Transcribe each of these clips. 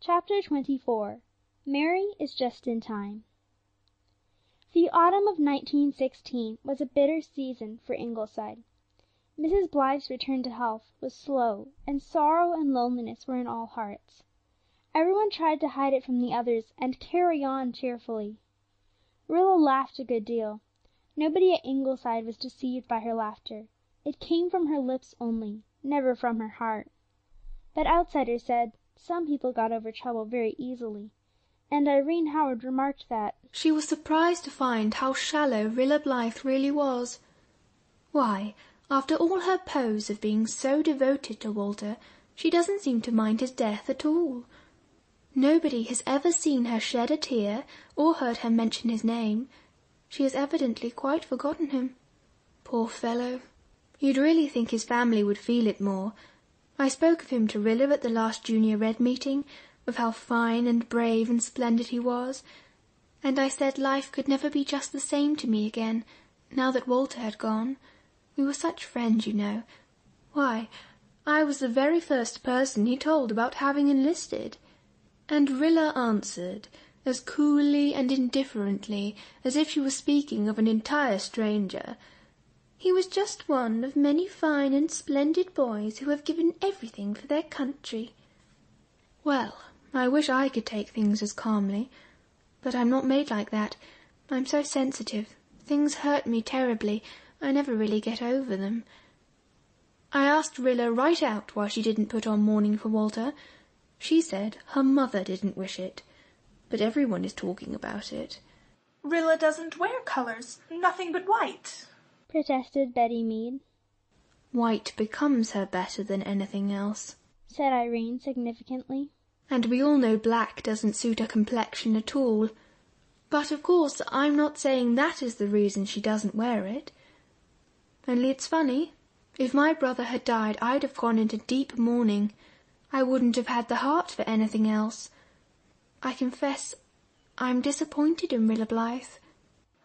Chapter 24. Mary is just in time. The autumn of 1916 was a bitter season for Ingleside. Mrs. Blythe's return to health was slow, and sorrow and loneliness were in all hearts. Everyone tried to hide it from the others and carry on cheerfully. Rilla laughed a good deal. Nobody at Ingleside was deceived by her laughter. It came from her lips only, never from her heart. But outsiders said some people got over trouble very easily, and Irene Howard remarked that she was surprised to find how shallow Rilla Blythe really was. Why, after all her pose of being so devoted to Walter, she doesn't seem to mind his death at all. Nobody has ever seen her shed a tear or heard her mention his name. She has evidently quite forgotten him. Poor fellow! You'd really think his family would feel it more. I spoke of him to Rilla at the last Junior Red meeting, of how fine and brave and splendid he was, and I said life could never be just the same to me again, now that Walter had gone. We were such friends, you know. Why, I was the very first person he told about having enlisted. And Rilla answered, as coolly and indifferently as if she were speaking of an entire stranger, "He was just one of many fine and splendid boys who have given everything for their country." Well, I wish I could take things as calmly, but I'm not made like that. I'm so sensitive. Things hurt me terribly. I never really get over them. I asked Rilla right out why she didn't put on mourning for Walter. She said her mother didn't wish it, but everyone is talking about it. "Rilla doesn't wear colours, nothing but white," protested Betty Mead. "White becomes her better than anything else," said Irene significantly. "And we all know black doesn't suit her complexion at all. But of course I'm not saying that is the reason she doesn't wear it. Only it's funny. If my brother had died, I'd have gone into deep mourning. I wouldn't have had the heart for anything else. I confess I'm disappointed in Rilla Blythe."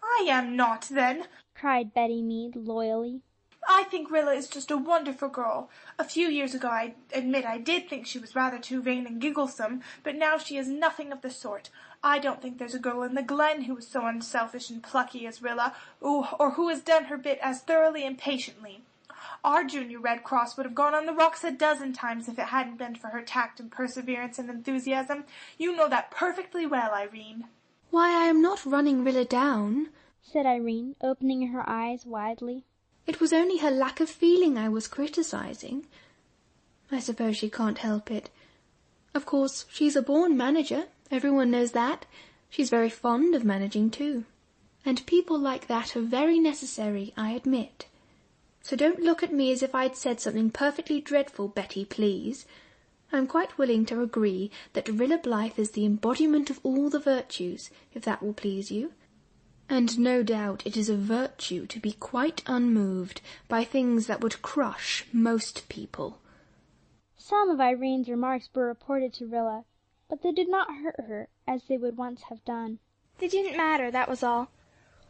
"I am not, then," cried Betty Mead loyally. "I think Rilla is just a wonderful girl. A few years ago I admit I did think she was rather too vain and gigglesome, but now she is nothing of the sort. I don't think there's a girl in the Glen who is so unselfish and plucky as Rilla, or who has done her bit as thoroughly and patiently. Our Junior Red Cross would have gone on the rocks a dozen times if it hadn't been for her tact and perseverance and enthusiasm. You know that perfectly well, Irene." "Why, I am not running Rilla down," said Irene, opening her eyes widely. "It was only her lack of feeling I was criticizing. I suppose she can't help it. Of course, she's a born manager. Everyone knows that. She's very fond of managing, too. And people like that are very necessary, I admit. So don't look at me as if I'd said something perfectly dreadful, Betty, please. I'm quite willing to agree that Rilla Blythe is the embodiment of all the virtues, if that will please you. And no doubt it is a virtue to be quite unmoved by things that would crush most people." Some of Irene's remarks were reported to Rilla, but they did not hurt her as they would once have done. They didn't matter, that was all.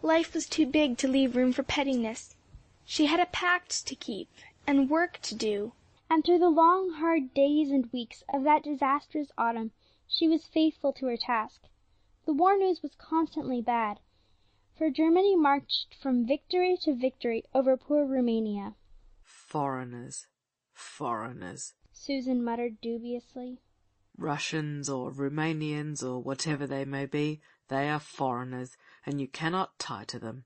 Life was too big to leave room for pettiness. She had a pact to keep, and work to do. And through the long, hard days and weeks of that disastrous autumn, she was faithful to her task. The war news was constantly bad, for Germany marched from victory to victory over poor Romania. "Foreigners, foreigners," Susan muttered dubiously. "Russians or Romanians or whatever they may be, they are foreigners, and you cannot tie to them.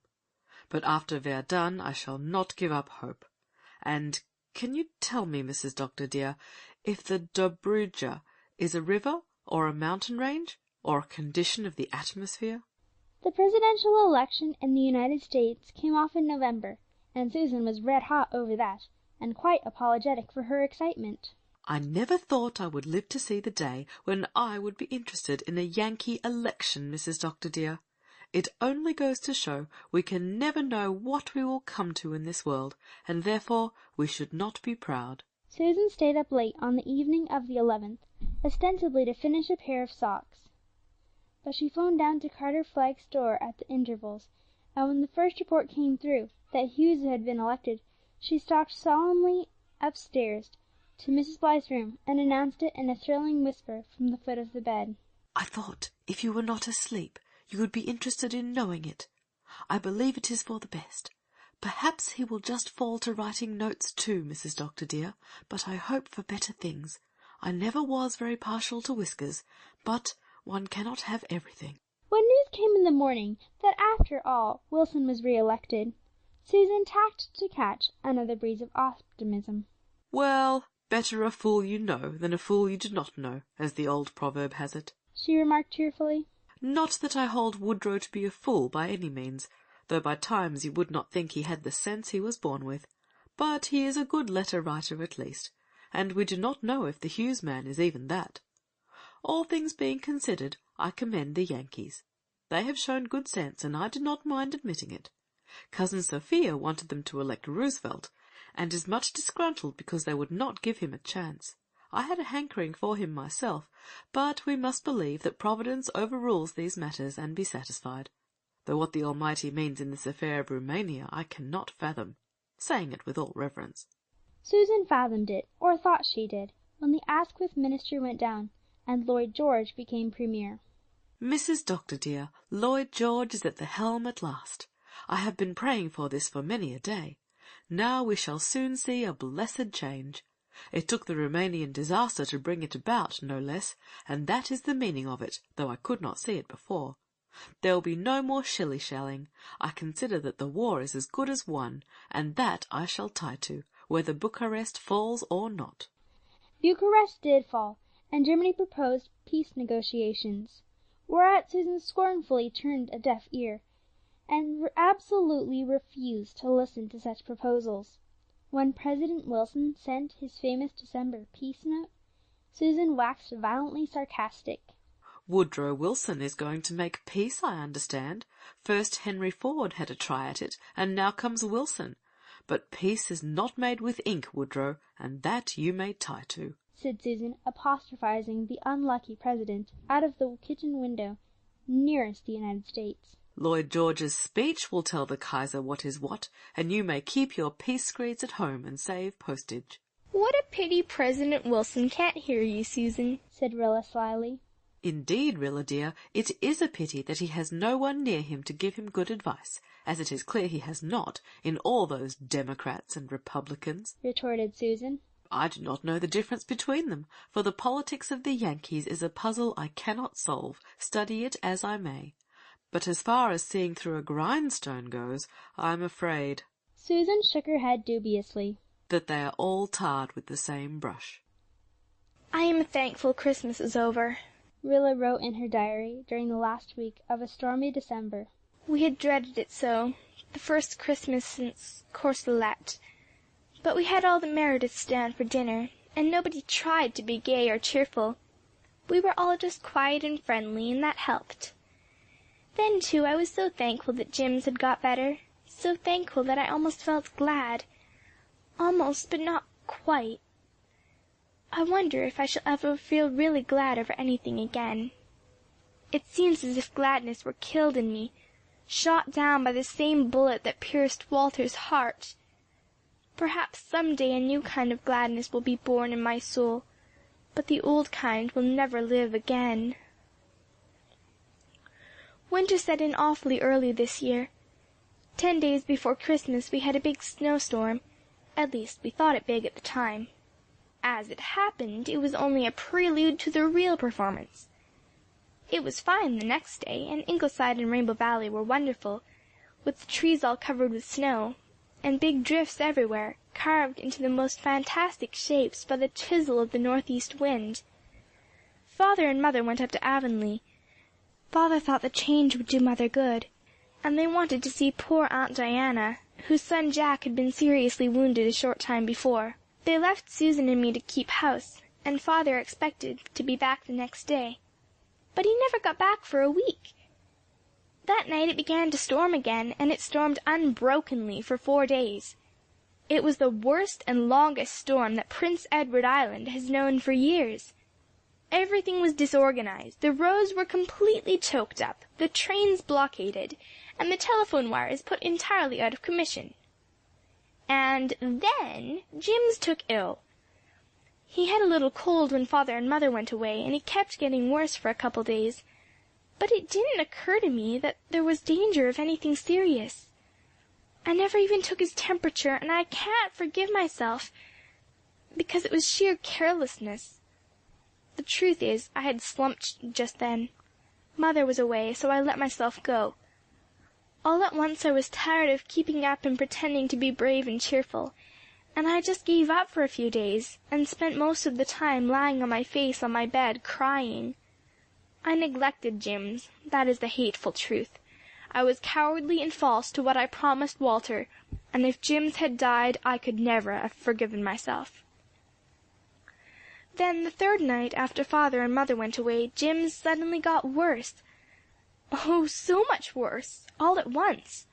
But after Verdun I shall not give up hope. And can you tell me, Mrs. Doctor dear, if the Dobruja is a river or a mountain range or a condition of the atmosphere?" The presidential election in the United States came off in November, and Susan was red hot over that, and quite apologetic for her excitement. "I never thought I would live to see the day when I would be interested in a Yankee election, Mrs. Doctor dear. It only goes to show we can never know what we will come to in this world, and therefore we should not be proud." Susan stayed up late on the evening of the 11th, ostensibly to finish a pair of socks. But she phoned down to Carter Flagg's store at the intervals, and when the first report came through that Hughes had been elected, she stalked solemnly upstairs to Mrs. Blythe's room and announced it in a thrilling whisper from the foot of the bed. "I thought, if you were not asleep, you would be interested in knowing it. I believe it is for the best. Perhaps he will just fall to writing notes too, Mrs. Doctor dear, but I hope for better things. I never was very partial to whiskers, but one cannot have everything." When news came in the morning that after all Wilson was re-elected, Susan tacked to catch another breeze of optimism. "Well, better a fool you know than a fool you do not know, as the old proverb has it," she remarked cheerfully. "Not that I hold Woodrow to be a fool by any means, though by times you would not think he had the sense he was born with. But he is a good letter-writer at least, and we do not know if the Hughes man is even that. All things being considered, I commend the Yankees. They have shown good sense, and I do not mind admitting it. Cousin Sophia wanted them to elect Roosevelt, and is much disgruntled because they would not give him a chance. I had a hankering for him myself, but we must believe that Providence overrules these matters and be satisfied, though what the Almighty means in this affair of Roumania I cannot fathom, saying it with all reverence." Susan fathomed it, or thought she did, when the Asquith ministry went down, and Lloyd George became Premier. "Mrs. Doctor dear, Lloyd George is at the helm at last. I have been praying for this for many a day. Now we shall soon see a blessed change. It took the Roumanian disaster to bring it about, no less, and that is the meaning of it, though I could not see it before. There will be no more shilly-shallying. I consider that the war is as good as won, and that I shall tie to, whether Bucharest falls or not." Bucharest did fall, and Germany proposed peace negotiations, whereat Susan scornfully turned a deaf ear, and absolutely refused to listen to such proposals. When President Wilson sent his famous December peace note, Susan waxed violently sarcastic. "Woodrow Wilson is going to make peace, I understand. First Henry Ford had a try at it, and now comes Wilson. But peace is not made with ink, Woodrow, and that you may tie to," said Susan, apostrophizing the unlucky president out of the kitchen window nearest the United States. "Lloyd George's speech will tell the Kaiser what is what, and you may keep your peace screeds at home and save postage." What a pity President Wilson can't hear you, Susan, said Rilla slyly. "Indeed, Rilla dear, it is a pity that he has no one near him to give him good advice, as it is clear he has not, in all those Democrats and Republicans," retorted Susan. "I do not know the difference between them, for the politics of the Yankees is a puzzle I cannot solve, study it as I may. But as far as seeing through a grindstone goes, I am afraid—" Susan shook her head dubiously. "that they are all tarred with the same brush." I am thankful Christmas is over. Rilla wrote in her diary during the last week of a stormy December. We had dreaded it so, the first Christmas since Courcelette. But we had all the Merediths down for dinner, and nobody tried to be gay or cheerful. We were all just quiet and friendly, and that helped. Then, too, I was so thankful that Jims had got better, so thankful that I almost felt glad. Almost, but not quite. I wonder if I shall ever feel really glad over anything again. It seems as if gladness were killed in me, shot down by the same bullet that pierced Walter's heart. Perhaps some day a new kind of gladness will be born in my soul, but the old kind will never live again. Winter set in awfully early this year. 10 days before Christmas we had a big snowstorm. At least, we thought it big at the time. As it happened, it was only a prelude to the real performance. It was fine the next day, and Ingleside and Rainbow Valley were wonderful, with the trees all covered with snow, and big drifts everywhere, carved into the most fantastic shapes by the chisel of the northeast wind. Father and Mother went up to Avonlea. Father thought the change would do Mother good, and they wanted to see poor Aunt Diana, whose son Jack had been seriously wounded a short time before. They left Susan and me to keep house, and Father expected to be back the next day. But he never got back for a week. That night it began to storm again, and it stormed unbrokenly for 4 days. It was the worst and longest storm that Prince Edward Island has known for years. Everything was disorganized, the roads were completely choked up, the trains blockaded, and the telephone wires put entirely out of commission. And then Jims took ill. He had a little cold when Father and Mother went away, and he kept getting worse for a couple days. But it didn't occur to me that there was danger of anything serious. I never even took his temperature, and I can't forgive myself, because it was sheer carelessness. The truth is, I had slumped just then. Mother was away, so I let myself go. All at once I was tired of keeping up and pretending to be brave and cheerful, and I just gave up for a few days, and spent most of the time lying on my face on my bed, crying. I neglected Jims, that is the hateful truth. I was cowardly and false to what I promised Walter, and if Jims had died I could never have forgiven myself. Then the third night after Father and Mother went away, Jims suddenly got worse. Oh, so much worse, all at once.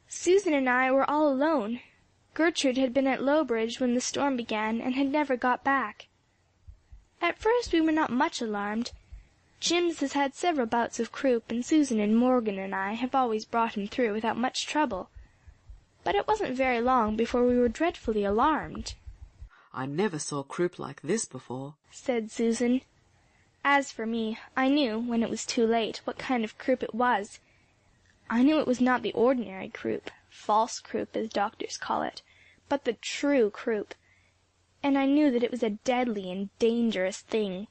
Susan and I were all alone. Gertrude had been at Lowbridge when the storm began, and had never got back. At first we were not much alarmed. Jims has had several bouts of croup, and Susan and Morgan and I have always brought him through without much trouble. But it wasn't very long before we were dreadfully alarmed. I never saw croup like this before, said Susan. As for me, I knew, when it was too late, what kind of croup it was. I knew it was not the ordinary croup, false croup as doctors call it, but the true croup, and I knew that it was a deadly and dangerous thing.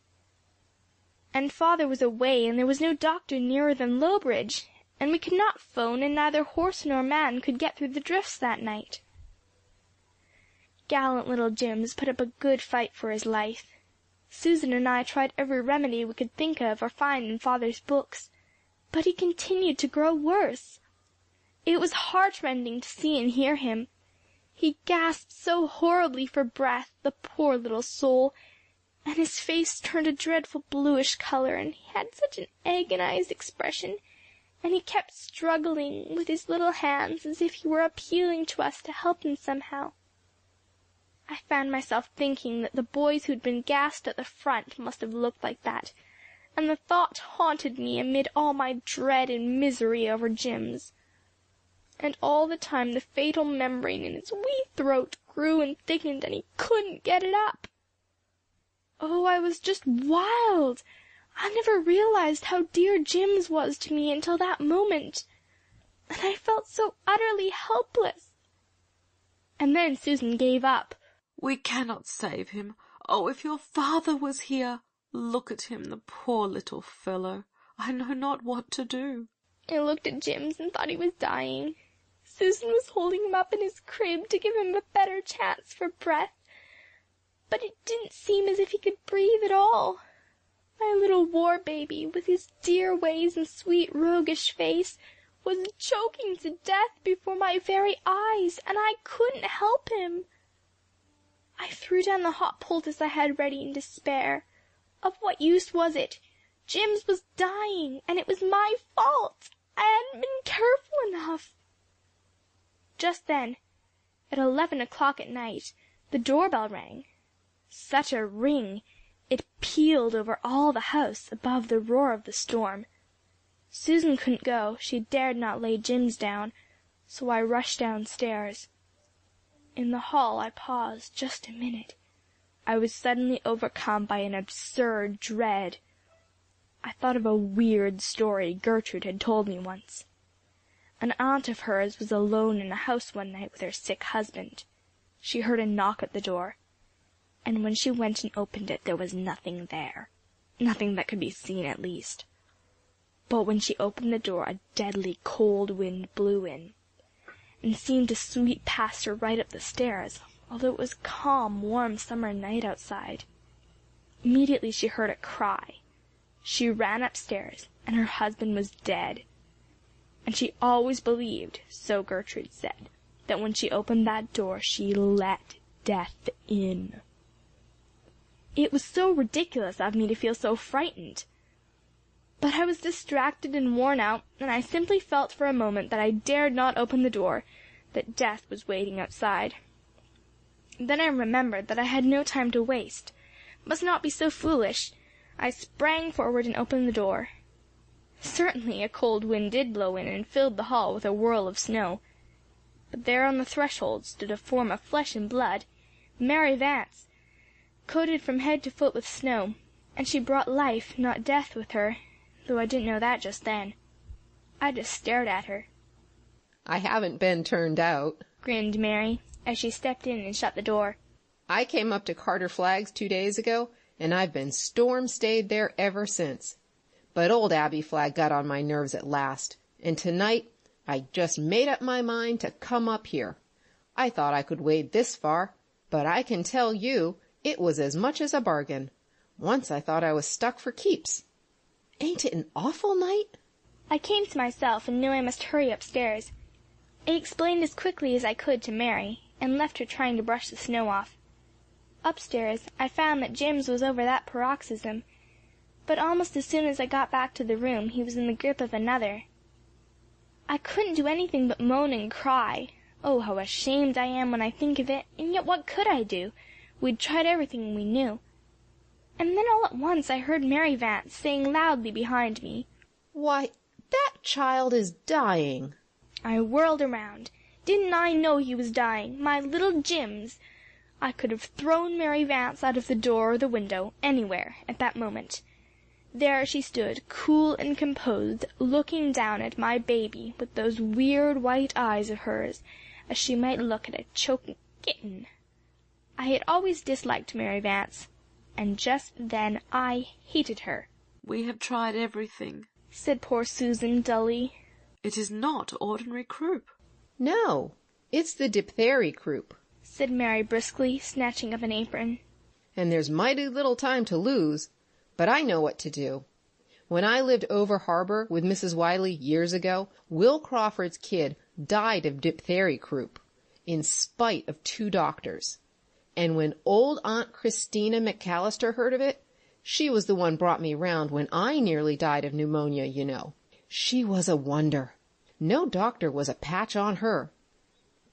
And Father was away, and there was no doctor nearer than Lowbridge, and we could not phone, and neither horse nor man could get through the drifts that night. Gallant little Jims put up a good fight for his life. Susan and I tried every remedy we could think of or find in Father's books, but he continued to grow worse. It was heartrending to see and hear him. He gasped so horribly for breath, the poor little soul, and his face turned a dreadful bluish color, and he had such an agonized expression, and he kept struggling with his little hands as if he were appealing to us to help him somehow. I found myself thinking that the boys who'd been gassed at the front must have looked like that, and the thought haunted me amid all my dread and misery over Jims. And all the time the fatal membrane in his wee throat grew and thickened, and he couldn't get it up. Oh, I was just wild! I never realized how dear Jims was to me until that moment, and I felt so utterly helpless. And then Susan gave up. We cannot save him. Oh, if your father was here! Look at him, the poor little fellow. I know not what to do. I looked at Jims and thought he was dying. Susan was holding him up in his crib to give him a better chance for breath, but it didn't seem as if he could breathe at all. My little war baby, with his dear ways and sweet roguish face, was choking to death before my very eyes, and I couldn't help him. I threw down the hot poultice I had ready in despair. Of what use was it? Jims was dying, and it was my fault. I hadn't been careful enough. Just then, at 11 o'clock at night, the doorbell rang. Such a ring! It pealed over all the house above the roar of the storm. Susan couldn't go. She dared not lay Jims down, so I rushed downstairs. In the hall I paused just a minute. I was suddenly overcome by an absurd dread. I thought of a weird story Gertrude had told me once. An aunt of hers was alone in a house one night with her sick husband. She heard a knock at the door, and when she went and opened it there was nothing there. Nothing that could be seen, at least. But when she opened the door a deadly cold wind blew in, and seemed to sweep past her right up the stairs, although it was a calm, warm summer night outside. Immediately she heard a cry. She ran upstairs, and her husband was dead. And she always believed, so Gertrude said, that when she opened that door she let death in. It was so ridiculous of me to feel so frightened. But I was distracted and worn out, and I simply felt for a moment that I dared not open the door, that death was waiting outside. Then I remembered that I had no time to waste, must not be so foolish. I sprang forward and opened the door. Certainly a cold wind did blow in and filled the hall with a whirl of snow, but there on the threshold stood a form of flesh and blood, Mary Vance, coated from head to foot with snow, and she brought life, not death, with her, though I didn't know that just then. I just stared at her. I haven't been turned out, grinned Mary, as she stepped in and shut the door. I came up to Carter Flagg's 2 days ago, and I've been storm-stayed there ever since. But old Abby Flagg got on my nerves at last, and tonight I just made up my mind to come up here. I thought I could wade this far, but I can tell you it was as much as a bargain. Once I thought I was stuck for keeps. Ain't it an awful night? I came to myself and knew I must hurry upstairs. I explained as quickly as I could to Mary, and left her trying to brush the snow off. Upstairs I found that Jims was over that paroxysm, but almost as soon as I got back to the room he was in the grip of another. I couldn't do anything but moan and cry. Oh, how ashamed I am when I think of it, and yet what could I do? We'd tried everything we knew. And then all at once I heard Mary Vance saying loudly behind me, "Why, that child is dying." I whirled around. Didn't I know he was dying? My little Jims! I could have thrown Mary Vance out of the door or the window, anywhere, at that moment. There she stood, cool and composed, looking down at my baby with those weird white eyes of hers, as she might look at a choking kitten. I had always disliked Mary Vance, and just then I hated her. "We have tried everything," said poor Susan dully. "It is not ordinary croup." "No, it's the diphthery croup," said Mary briskly, snatching up an apron. "and there's mighty little time to lose. But I know what to do. When I lived over harbor with Mrs. Wiley years ago, Will Crawford's kid died of diphthery croup, in spite of 2 doctors. And when old Aunt Christina McAllister heard of it, she was the one brought me round when I nearly died of pneumonia, you know. She was a wonder. No doctor was a patch on her.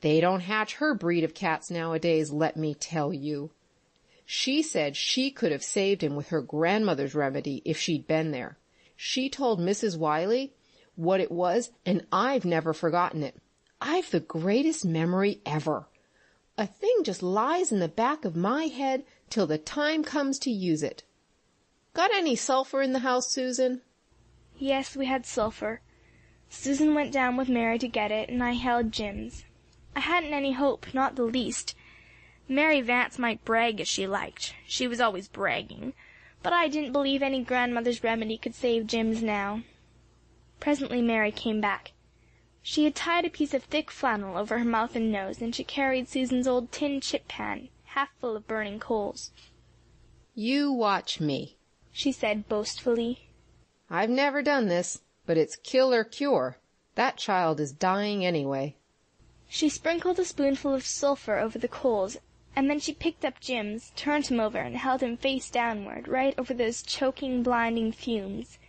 They don't hatch her breed of cats nowadays, let me tell you. She said she could have saved him with her grandmother's remedy if she'd been there. She told Mrs. Wiley what it was, and I've never forgotten it. I've the greatest memory ever. A thing just lies in the back of my head till the time comes to use it. Got any sulphur in the house, Susan?" Yes, we had sulphur. Susan went down with Mary to get it, and I held Jims. I hadn't any hope, not the least. Mary Vance might brag as she liked. She was always bragging. But I didn't believe any grandmother's remedy could save Jims now. Presently Mary came back. She had tied a piece of thick flannel over her mouth and nose, and she carried Susan's old tin chip pan, half full of burning coals. "You watch me," she said boastfully. "I've never done this, but it's kill or cure. That child is dying anyway." She sprinkled a spoonful of sulphur over the coals, and then she picked up Jims, turned him over, and held him face downward, right over those choking, blinding fumes.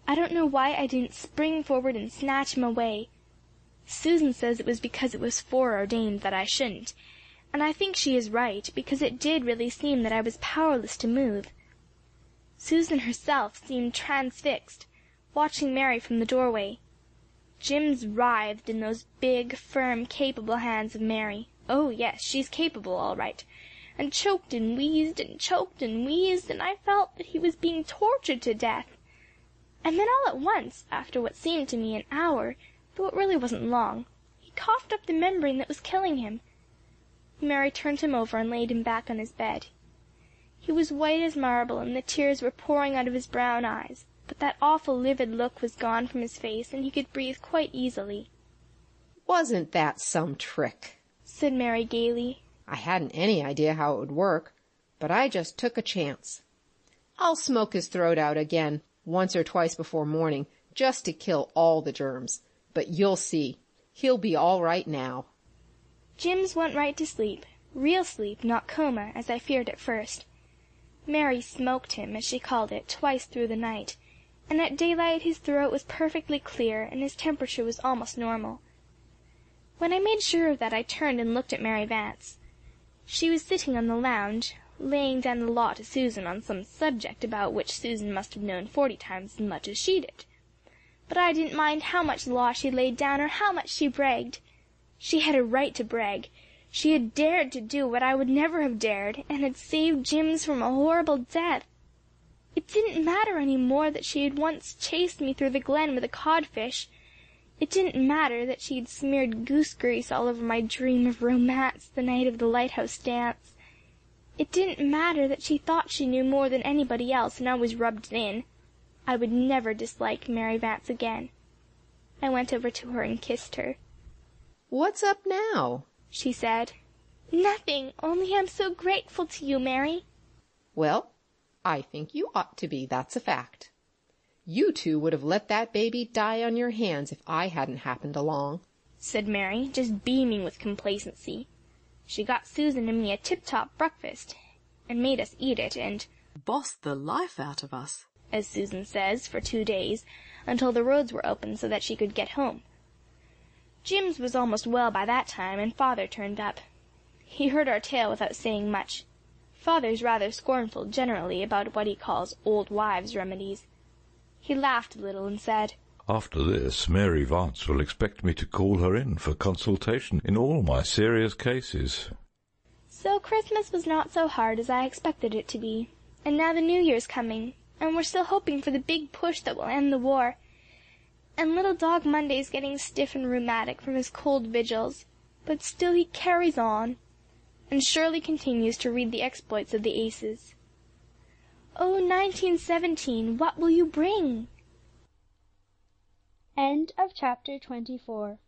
I don't know why I didn't spring forward and snatch him away. Susan says it was because it was foreordained that I shouldn't, and I think she is right, because it did really seem that I was powerless to move. Susan herself seemed transfixed, watching Mary from the doorway. Jims writhed in those big, firm, capable hands of Mary. Oh, yes, she's capable, all right. And choked and wheezed, and choked and wheezed, and I felt that he was being tortured to death. And then all at once, after what seemed to me an hour, though it really wasn't long, he coughed up the membrane that was killing him. Mary turned him over and laid him back on his bed. He was white as marble, and the tears were pouring out of his brown eyes, but that awful livid look was gone from his face, and he could breathe quite easily. "Wasn't that some trick?" said Mary gaily. "I hadn't any idea how it would work, but I just took a chance. I'll smoke his throat out again, once or twice before morning, just to kill all the germs. But you'll see, he'll be all right now." Jims went right to sleep, real sleep, not coma, as I feared at first. Mary smoked him, as she called it, twice through the night, and at daylight his throat was perfectly clear, and his temperature was almost normal. When I made sure of that, I turned and looked at Mary Vance. She was sitting on the lounge, laying down the law to Susan on some subject about which Susan must have known 40 times as much as she did. But I didn't mind how much law she laid down or how much she bragged. She had a right to brag. She had dared to do what I would never have dared, and had saved Jims from a horrible death. It didn't matter any more that she had once chased me through the glen with a codfish. It didn't matter that she had smeared goose grease all over my dream of romance the night of the lighthouse dance. It didn't matter that she thought she knew more than anybody else and always rubbed it in. I would never dislike Mary Vance again. I went over to her and kissed her. "What's up now?" she said. "Nothing, only I'm so grateful to you, Mary." "Well, I think you ought to be, that's a fact. You two would have let that baby die on your hands if I hadn't happened along," said Mary, just beaming with complacency. She got Susan and me a tip-top breakfast, and made us eat it, and bossed the life out of us, as Susan says, for 2 days, until the roads were open so that she could get home. Jims was almost well by that time, and Father turned up. He heard our tale without saying much. Father's rather scornful generally about what he calls old wives' remedies. He laughed a little and said, "After this, Mary Vance will expect me to call her in for consultation in all my serious cases." So Christmas was not so hard as I expected it to be, and now the New Year's coming, and we're still hoping for the big push that will end the war, and little dog Monday's getting stiff and rheumatic from his cold vigils, but still he carries on, and Shirley continues to read the exploits of the aces. Oh, 1917, what will you bring? End of chapter 24.